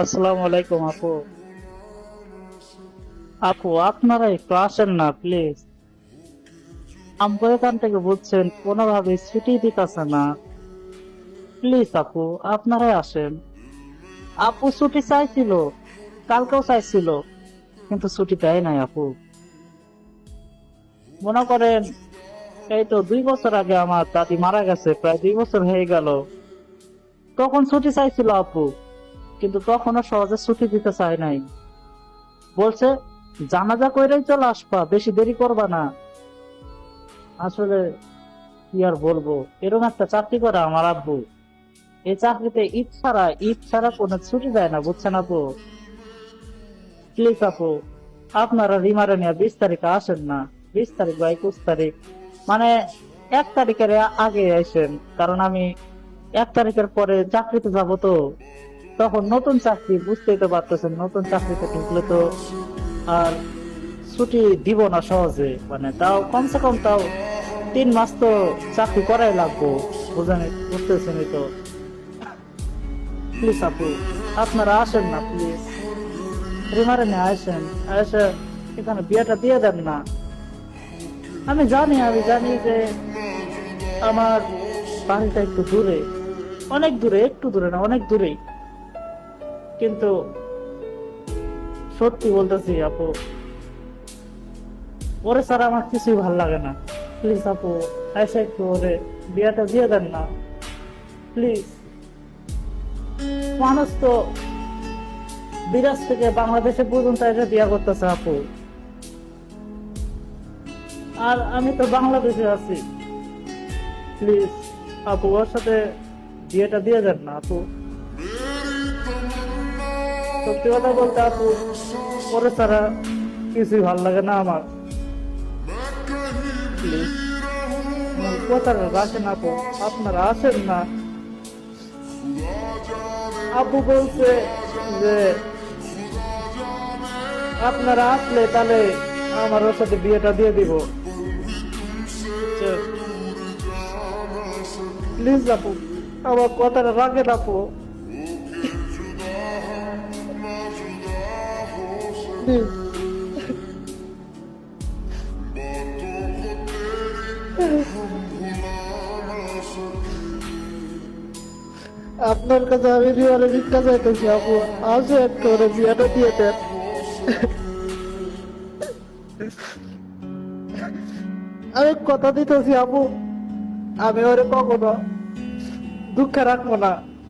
আসসালামু আলাইকুম আপু। আপু আপনারা একটু আসেন না প্লিজ। আমগো এখান থেকে বুঝছেন কোনোভাবে ছুটি দিতেছে না। প্লিজ আপু আপনারাই আসেন। আপু ছুটি চাইছিল, কালকেও চাইছিল, কিন্তু ছুটি দেয় নাই আপু। মনে করেন এই তো 2 বছর আগে আমার দাদি মারা গেছে, প্রায় 2 বছর হয়ে গেল। তখন ছুটি চাইছিল আপু, কিন্তু তখনও সহজে ছুটি দিতে চায় নাই। বলছে জানাজা কইরাই চলে আসবা, বেশি দেরি করবা না। আসলে কি আর বলবো, এরকম একটা চাকরি করে আমার আব্বু। এই চাকরিতে ঈদ ছাড়া কোনো ছুটি দেয় না, বুঝছেন আপু। প্লিজ আপু আপনারা রিমারে নিয়ে 20 তারিখে আসেন না। 20 তারিখ বা 21 তারিখ, মানে 1 তারিখের আগে আসেন। কারণ আমি 1 তারিখের পরে চাকরিতে যাব তো, তখন নতুন চাকরি, বুঝতেই তো পারতেছেন, নতুন চাকরিতে ঢুকলে তো আর ছুটি দিব না সহজে। মানে তাও কমসে কম তাও 3 মাস তো চাকরি করাই লাগবো, বুঝেন, বুঝতেছেনই তো। প্লিজ আপু আপনারা আসেন না প্লিজ, রিমারে নিয়ে আসেন, এসে এখানে বিয়েটা দিয়ে দেন না। আমি জানি যে আমার বাড়িটা একটু দূরে, অনেক দূরে, একটু দূরে না, অনেক দূরেই। কিন্তু সত্যি বলতেছি আপু, ওরে ছাড়া আমার কিছুই ভাল লাগে না। প্লিজ আপু এসে একটু ওরে বিয়েটা দিয়ে দেন না প্লিজ। মানুষ তো বিরাজ থেকে বাংলাদেশে পর্যন্ত এসে বিয়ে করতেছে আপু, আর আমি তো বাংলাদেশে আছি। প্লিজ আপু ওর সাথে বিয়েটা দিয়ে দেন না আপু। সত্যি কথা বলতে আপু, ওরে ছাড়া কিছুই ভাল লাগে না আমার। প্লিজ কথাটা রাখেন আপু, আপনারা আসেন না। আপু বলছে যে আপনারা আসলে তাহলে আমার ওর সাথে বিয়েটা দিয়ে দিব। প্লিজ আপু আমার কথাটা রাখেন আপু, প্লিজ। আপনার কাছে আমি বিয়ারে ভিক্ষা চাইতেছি আপু, আসেন করে বিয়েটা দিয়ে দেন। আমি কথা দিতেছি আপু, আমি ওরে কখনো দুঃখে রাখবো না।